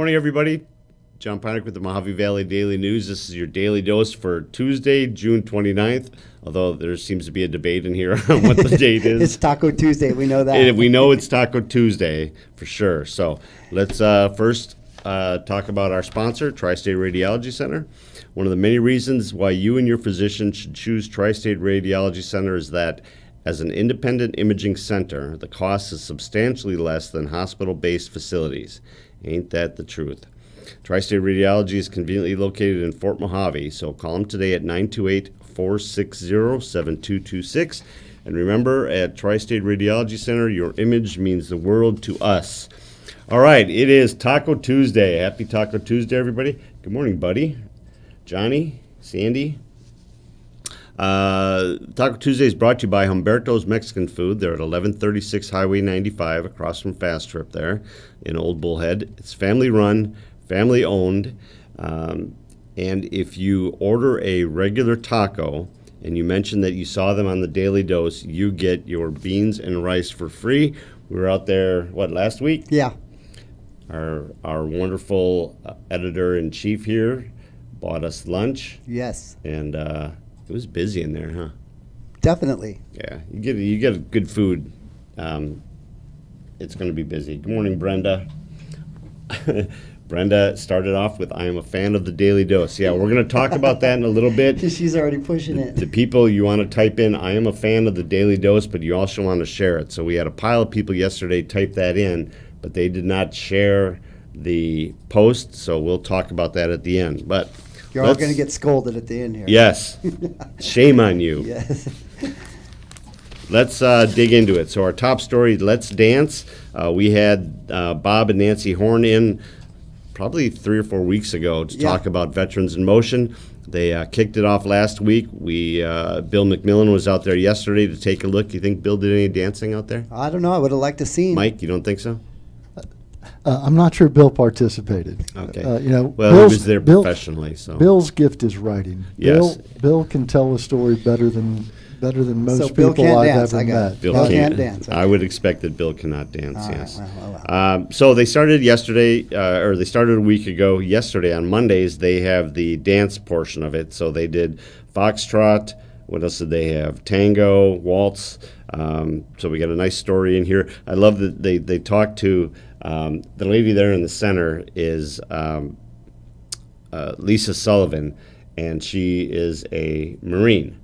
morning, everybody. John Ponick with the Mojave Valley Daily News. This is your daily dose for Tuesday, June 29th, although there seems to be a debate in here on what the date is. It's Taco Tuesday, we know that. We know it's Taco Tuesday for sure. So let's first talk about our sponsor, Tri-State Radiology Center. One of the many reasons why you and your physician should choose Tri-State Radiology Center is that as an independent imaging center, the cost is substantially less than hospital-based facilities. Ain't that the truth? Tri-State Radiology is conveniently located in Fort Mojave, so call them today at 928-460-7226. And remember, at Tri-State Radiology Center, your image means the world to us. All right, it is Taco Tuesday. Happy Taco Tuesday, everybody. Good morning, buddy. Johnny, Sandy. Taco Tuesday is brought to you by Humberto's Mexican Food. They're at 1136 Highway 95 across from Fast Trip there in Old Bullhead. It's family run, family owned, and if you order a regular taco and you mention that you saw them on the Daily Dose, you get your beans and rice for free. We were out there, last week? Yeah. Our wonderful editor-in-chief here bought us lunch. Yes. And it was busy in there, huh? Definitely. Yeah, you get good food. It's going to be busy. Good morning, Brenda. Brenda started off with, I am a fan of the Daily Dose. Yeah, we're going to talk about that in a little bit. She's already pushing it. The people, you want to type in, I am a fan of the Daily Dose, but you also want to share it. So we had a pile of people yesterday type that in, but they did not share the post, so we'll talk about that at the end. But you're all going to get scolded at the end here. Yes. Shame on you. Yes. Let's dig into it. So our top story, Let's Dance. We had Bob and Nancy Horn in probably 3 or 4 weeks ago to talk about Veterans in Motion. They kicked it off last week. Bill McMillan was out there yesterday to take a look. You think Bill did any dancing out there? I don't know. I would have liked to see. Mike, you don't think so? I'm not sure Bill participated. Okay. Well, he was there professionally. So Bill's gift is writing. Yes. Bill can tell a story better than most So Bill people can't I've dance, ever I got met. it. Bill can't dance. I would expect that Bill cannot dance, All right, yes. well. So they started yesterday, or they started a week ago. Yesterday on Mondays, they have the dance portion of it. So they did foxtrot. What else did they have? Tango, waltz. So we got a nice story in here. I love that they talked to the lady there in the center is Lisa Sullivan, and she is a Marine.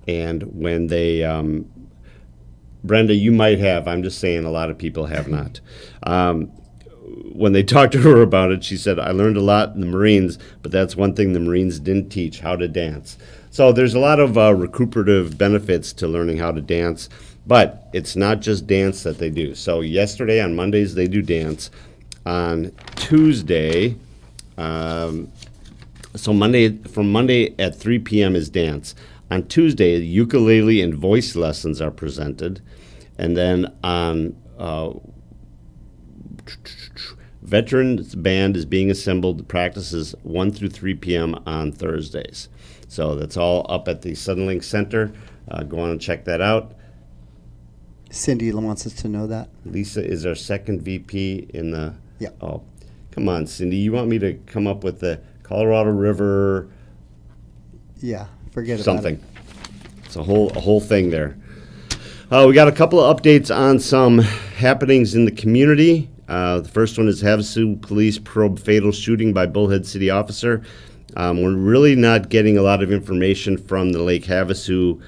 And when they, Brenda, you might have, I'm just saying a lot of people have not. When they talked to her about it, she said, I learned a lot in the Marines, but that's one thing the Marines didn't teach, how to dance. So there's a lot of recuperative benefits to learning how to dance, but it's not just dance that they do. So yesterday on Mondays, they do dance. On Tuesday, from Monday at 3 p.m. is dance. On Tuesday, ukulele and voice lessons are presented. And then on Veterans Band is being assembled. Practices 1 through 3 p.m. on Thursdays. So that's all up at the Suddenlink Center. Go on and check that out. Cindy wants us to know that. Lisa is our second VP in the... Yeah. Oh, come on, Cindy. You want me to come up with the Colorado River... Yeah, forget something. about it. It's a whole thing there. We got a couple of updates on some happenings in the community. The first one is Havasu Police probe fatal shooting by Bullhead City officer. We're really not getting a lot of information from the Lake Havasu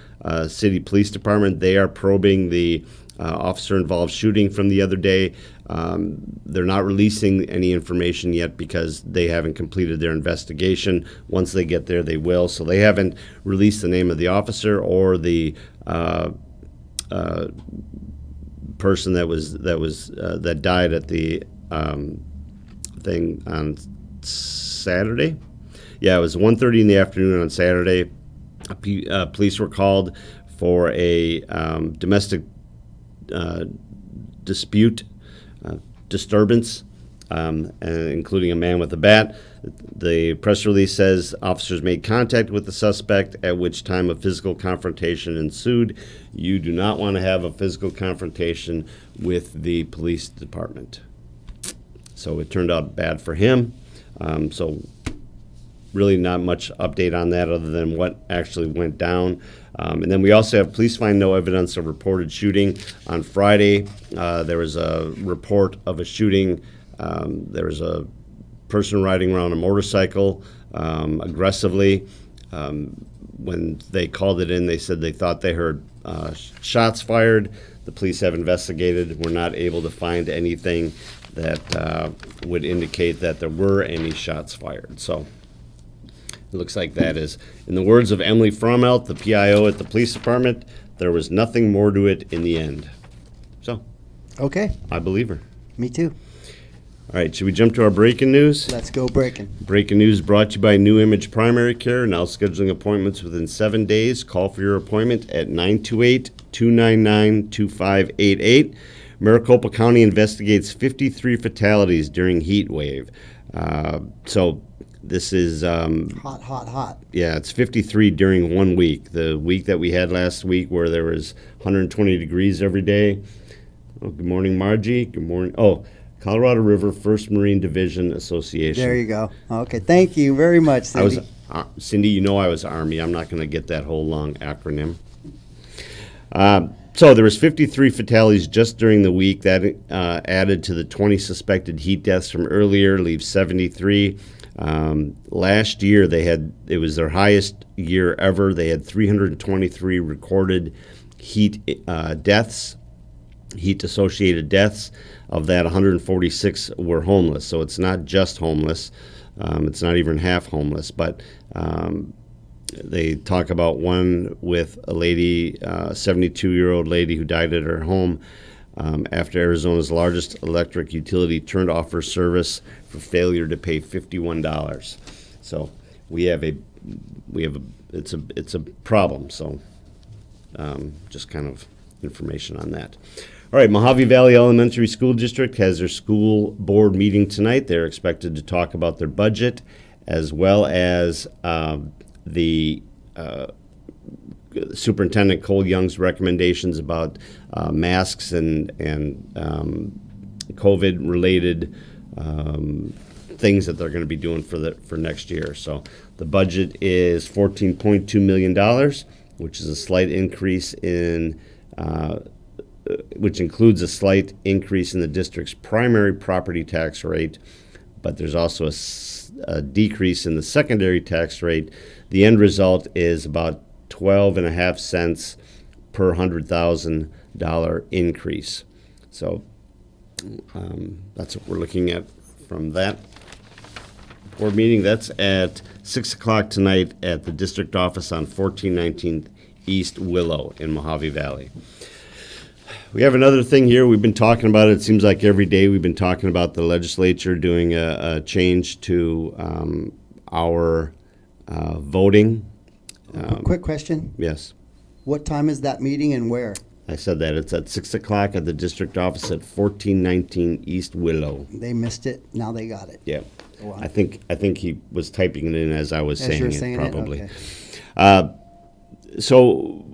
City Police Department. They are probing the officer-involved shooting from the other day. They're not releasing any information yet because they haven't completed their investigation. Once they get there, they will. So they haven't released the name of the officer or the person that died at the thing on Saturday. Yeah, it was 1:30 in the afternoon on Saturday. Police were called for a domestic dispute, disturbance, including a man with a bat. The press release says officers made contact with the suspect, at which time a physical confrontation ensued. You do not want to have a physical confrontation with the police department. So it turned out bad for him. So really not much update on that other than what actually went down. And then we also have police find no evidence of reported shooting. On Friday, there was a report of a shooting. There was a person riding around a motorcycle aggressively. When they called it in, they said they thought they heard shots fired. The police have investigated. We're not able to find anything that would indicate that there were any shots fired. So it looks like that is, in the words of Emily Fromelt, the PIO at the police department, there was nothing more to it in the end. So Okay, I believe her. me too. All right, should we jump to our breaking news? Let's go breaking. Breaking news brought to you by New Image Primary Care. Now scheduling appointments within 7 days. Call for your appointment at 928-299-2588. Maricopa County investigates 53 fatalities during heat wave. So this is, Hot, hot, hot. yeah, it's 53 during 1 week. The week that we had last week where there was 120 degrees every day. Oh, good morning, Margie. Good morning. Oh, Colorado River First Marine Division Association. There you go. Okay, thank you very much, I was, Cindy. Cindy, you know I was Army. I'm not going to get that whole long acronym. So there was 53 fatalities just during the week. That added to the 20 suspected heat deaths from earlier, leaves 73. Last year it was their highest year ever. They had 323 recorded heat deaths, heat-associated deaths. Of that, 146 were homeless. So it's not just homeless. It's not even half homeless. But they talk about one with a lady, 72-year-old lady who died at her home after Arizona's largest electric utility turned off her service for failure to pay $51. So it's a problem. So just kind of information on that. All right, Mojave Valley Elementary School District has their school board meeting tonight. They're expected to talk about their budget as well as the Superintendent Cole Young's recommendations about masks and COVID-related things that they're going to be doing for next year. So the budget is $14.2 million, which is a slight increase in which includes a slight increase in the district's primary property tax rate, but there's also a decrease in the secondary tax rate. The end result is about 12.5 cents per $100,000 increase. So that's what we're looking at from that board meeting. That's at 6 o'clock tonight at the district office on 1419 East Willow in Mojave Valley. We have another thing here. We've been talking about it. It seems like every day we've been talking about the legislature doing a change to our voting. Quick question. Yes, What time is that meeting and where? I said that. It's at 6 o'clock at the district office at 1419 East Willow. They missed it. Now they got it. Yeah. Wow. I think he was typing it in as I was As saying you're it, saying it? probably. Okay. So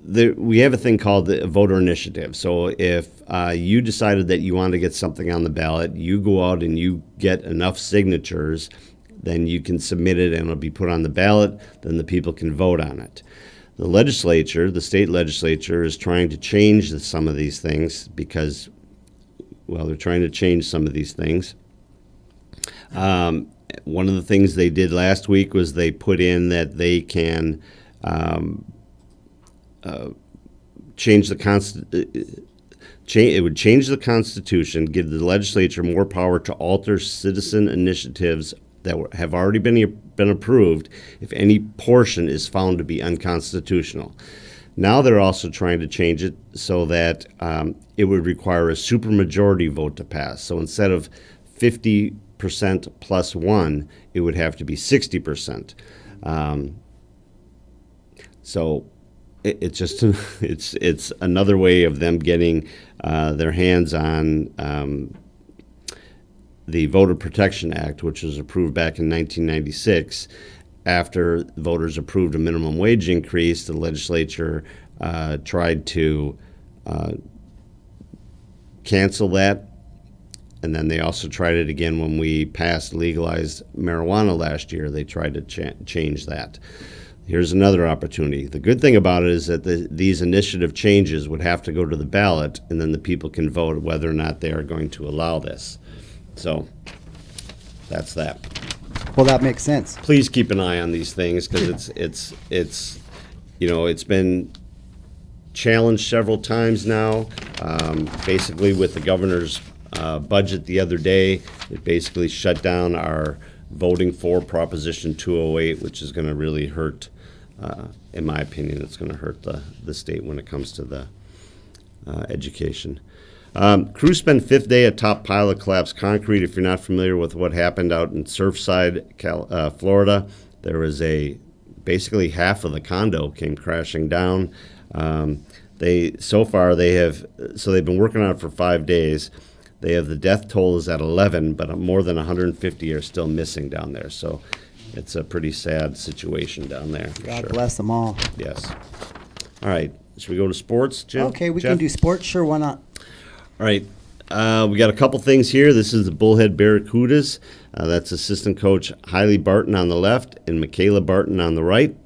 we have a thing called the voter initiative. So if you decided that you wanted to get something on the ballot, you go out and you get enough signatures, then you can submit it and it'll be put on the ballot. Then the people can vote on it. The legislature, the state legislature, is trying to change some of these things because, well, they're trying to change some of these things. One of the things they did last week was they put in that they can change the it would change the Constitution, give the legislature more power to alter citizen initiatives that have already been approved if any portion is found to be unconstitutional. Now they're also trying to change it so that it would require a supermajority vote to pass. So instead of 50% plus one, it would have to be 60%. So it's just it's another way of them getting their hands on the Voter Protection Act, which was approved back in 1996. After voters approved a minimum wage increase, the legislature tried to cancel that And then they also tried it again when we passed legalized marijuana last year. They tried to change that. Here's another opportunity. The good thing about it is that these initiative changes would have to go to the ballot, and then the people can vote whether or not they are going to allow this. So that's that. Well, that makes sense. Please keep an eye on these things because it's it's been challenged several times now. Basically, with the governor's budget the other day, it basically shut down our voting for Proposition 208, which is going to really hurt. In my opinion, it's going to hurt the state when it comes to the education. Crews spent fifth day at top pile of collapsed concrete. If you're not familiar with what happened out in Surfside, Florida, there was basically half of the condo came crashing down. They've been working on it for 5 days. They have the death toll is at 11, but more than 150 are still missing down there. So it's a pretty sad situation down there. For God sure. bless them all. Yes. All right. Should we go to sports, Jim? Okay, we Jeff? can do sports. Sure, why not? All right. We got a couple things here. This is the Bullhead Barracudas. That's assistant coach Hailey Barton on the left and Michaela Barton on the right.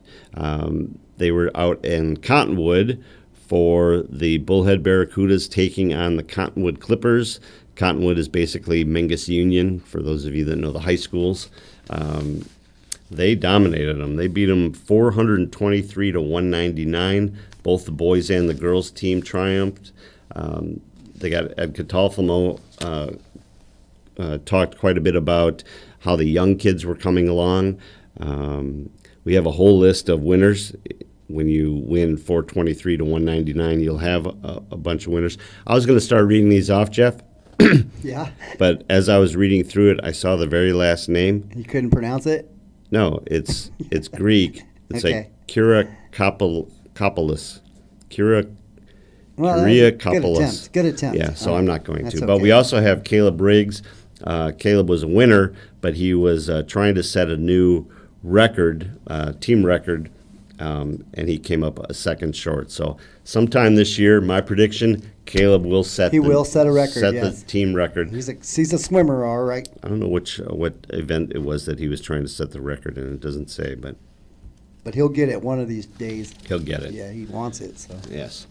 They were out in Cottonwood for the Bullhead Barracudas taking on the Cottonwood Clippers. Cottonwood is basically Mingus Union, for those of you that know the high schools. They dominated them. They beat them 423 to 199. Both the boys and the girls team triumphed. They got Ed Catalfamo talked quite a bit about how the young kids were coming along. We have a whole list of winners. When you win 423 to 199, you'll have a bunch of winners. I was going to start reading these off, Jeff. Yeah. But as I was reading through it, I saw the very last name. You couldn't pronounce it? No, it's Greek. It's Okay. like Kyriakopoulos. Well, Kyriakopoulos. Good attempt. Yeah, so All I'm right. not going That's to. okay. But we also have Caleb Riggs. Caleb was a winner, but he was trying to set a new record, team record, and he came up a second short. So sometime this year, my prediction, Caleb will set He will set a record, set yes. the team record. He's a swimmer, all right. I don't know what event it was that he was trying to set the record in. It doesn't say, but But he'll get it one of these days. he'll get it. Yeah, he wants it. So Yes.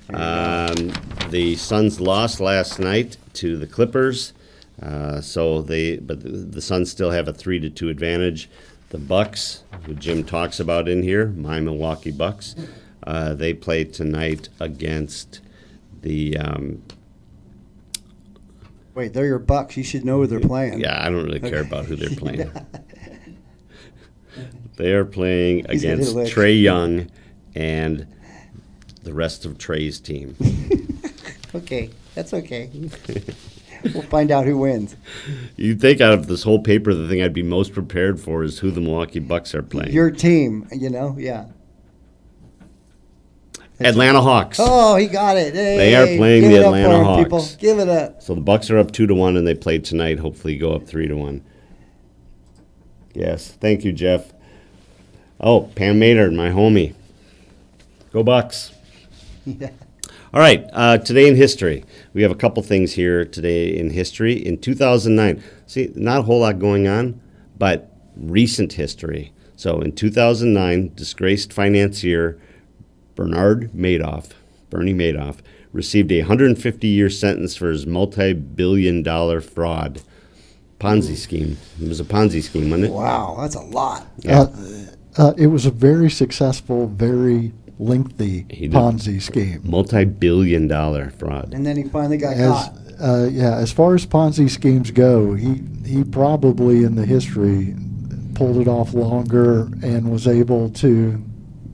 There you The Suns lost last night to the Clippers, but the Suns still have a 3-2 advantage. The Bucks, who Jim talks about in here, my Milwaukee Bucks, they play tonight against the. wait, they're your Bucks. You should know who they're playing. Yeah, I don't really care about who they're playing. They are playing He's gonna against hit a lick. Trae Young and the rest of Trae's team. Okay, that's okay. We'll find out who wins. You'd think out of this whole paper, the thing I'd be most prepared for is who the Milwaukee Bucks are playing. Your team, yeah. Atlanta Hawks. Oh, he got it. Hey, They are playing give the it up Atlanta for him, Hawks. People. Give it up. So the Bucks are up 2-1, and they play tonight. Hopefully, go up 3-1. Yes, thank you, Jeff. Oh, Pam Maynard, my homie. Go Bucks. Yeah. All right, today in history. We have a couple things here today in history. In 2009, see, not a whole lot going on, but recent history. So in 2009, disgraced financier Bernie Madoff, received a 150-year sentence for his multi-billion-dollar fraud Ponzi scheme. It was a Ponzi scheme, wasn't it? Wow, that's a lot. Yeah. It was a very successful, very lengthy He did. Ponzi scheme. Multi-billion-dollar fraud. And then he finally got caught. As far as Ponzi schemes go, he probably in the history pulled it off longer and was able to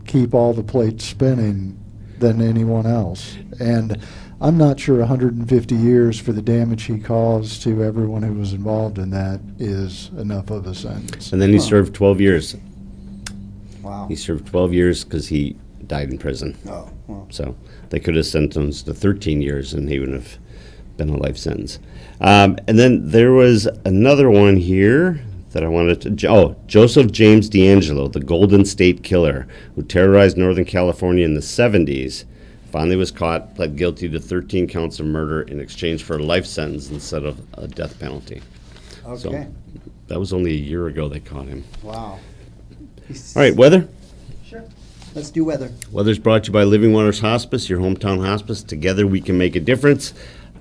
keep all the plates spinning than anyone else. And I'm not sure 150 years for the damage he caused to everyone who was involved in that is enough of a sentence. And then he served 12 years. Wow. He served 12 years because he died in prison. Oh, well. So they could have sentenced to 13 years and he would have been a life sentence. And then there was another one here that I wanted to. Joseph James D'Angelo, the Golden State Killer, who terrorized Northern California in the 70s, Finally was caught, pled guilty to 13 counts of murder in exchange for a life sentence instead of a death penalty. So Okay. that was only a year ago they caught him. Wow. All right, weather. Sure. Let's do weather. Weather's brought to you by Living Waters Hospice, your hometown hospice. Together we can make a difference.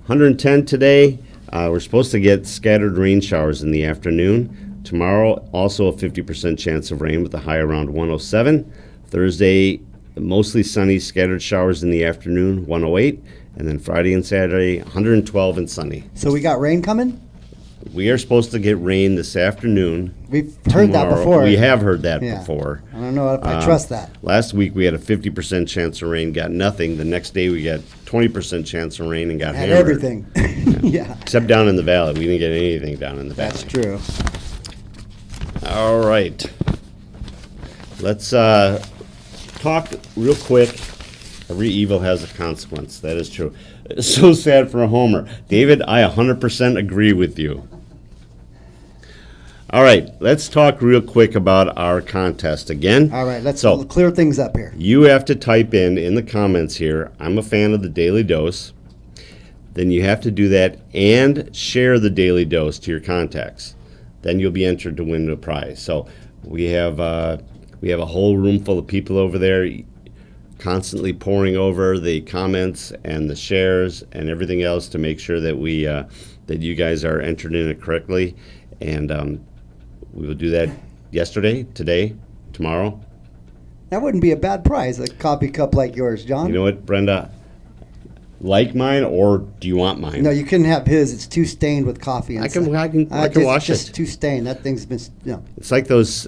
110 today. We're supposed to get scattered rain showers in the afternoon. Tomorrow, also a 50% chance of rain with a high around 107. Thursday, mostly sunny, scattered showers in the afternoon, 108. And then Friday and Saturday, 112 and sunny. So we got rain coming? We are supposed to get rain this afternoon. We've heard that tomorrow. before. We have heard that Yeah. before. I don't know if I trust that. Last week we had a 50% chance of rain, got nothing. The next day we got 20% chance of rain and got Had hammered. everything. Yeah, Except down in the valley. We didn't get anything down in the valley. that's true. All right. Let's talk real quick. Every evil has a consequence. That is true. It's so sad for a homer. David, I 100% agree with you. All right, let's talk real quick about our contest again. All right, let's So- clear things up here. You have to type in the comments here, I'm a fan of the Daily Dose. Then you have to do that and share the Daily Dose to your contacts. Then you'll be entered to win a prize. So we have a whole room full of people over there constantly poring over the comments and the shares and everything else to make sure that we that you guys are entered in it correctly. And we will do that yesterday, today, tomorrow. That wouldn't be a bad prize, a coffee cup like yours, John. You know what, Brenda? Like mine, or do you want mine? No, you couldn't have his. It's too stained with coffee. I can just, wash just it. too stained. That thing's been, It's like those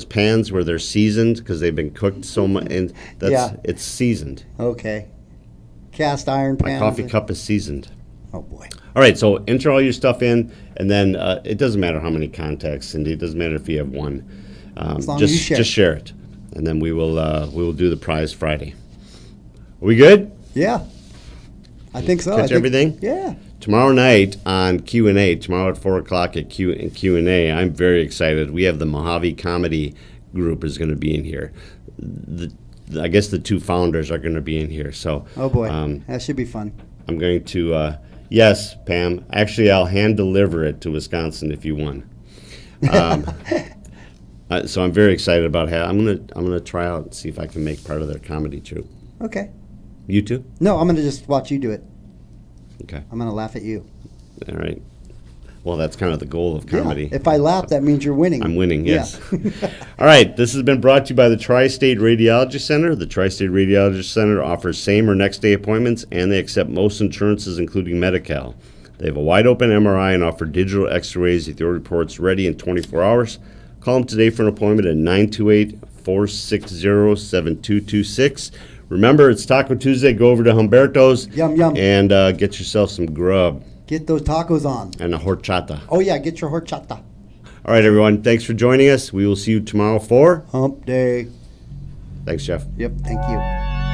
pans where they're seasoned because they've been cooked so much, and Yeah. it's seasoned. okay. Cast iron My pan. coffee cup is seasoned. Oh boy. All right, so enter all your stuff in, and then it doesn't matter how many contacts, Cindy. It doesn't matter if you have one. As long as just you share. just share it, and then we will do the prize Friday. Are we good? Yeah. I think so. Catch everything? Yeah. Tomorrow night on Q&A, tomorrow at 4 o'clock at Q&A, I'm very excited. We have the Mojave Comedy Group is going to be in here. I guess the two founders are going to be in here. So, Oh boy. That should be fun. I'm going to, yes, Pam. Actually, I'll hand deliver it to Wisconsin if you won. So I'm very excited about how I'm gonna try out and see if I can make part of their comedy troupe. Okay. You too? No, I'm gonna just watch you do it. Okay. I'm gonna laugh at you. All right. Well, that's kind of the goal of comedy. Yeah. If I laugh, that means you're winning. I'm winning, yes. Yeah. All right, this has been brought to you by the Tri-State Radiology Center. The Tri-State Radiology Center offers same or next day appointments, and they accept most insurances, including Medi-Cal. They have a wide open MRI and offer digital x-rays with your reports ready in 24 hours. Call them today for an appointment at 928-460-7226. Remember, it's Taco Tuesday. Go over to Humberto's Yum, yum. and get yourself some grub Get those tacos on. and a horchata. Oh yeah, get your horchata. All right, everyone. Thanks for joining us. We will see you tomorrow for. Hump day. Thanks, Jeff. Yep. Thank you.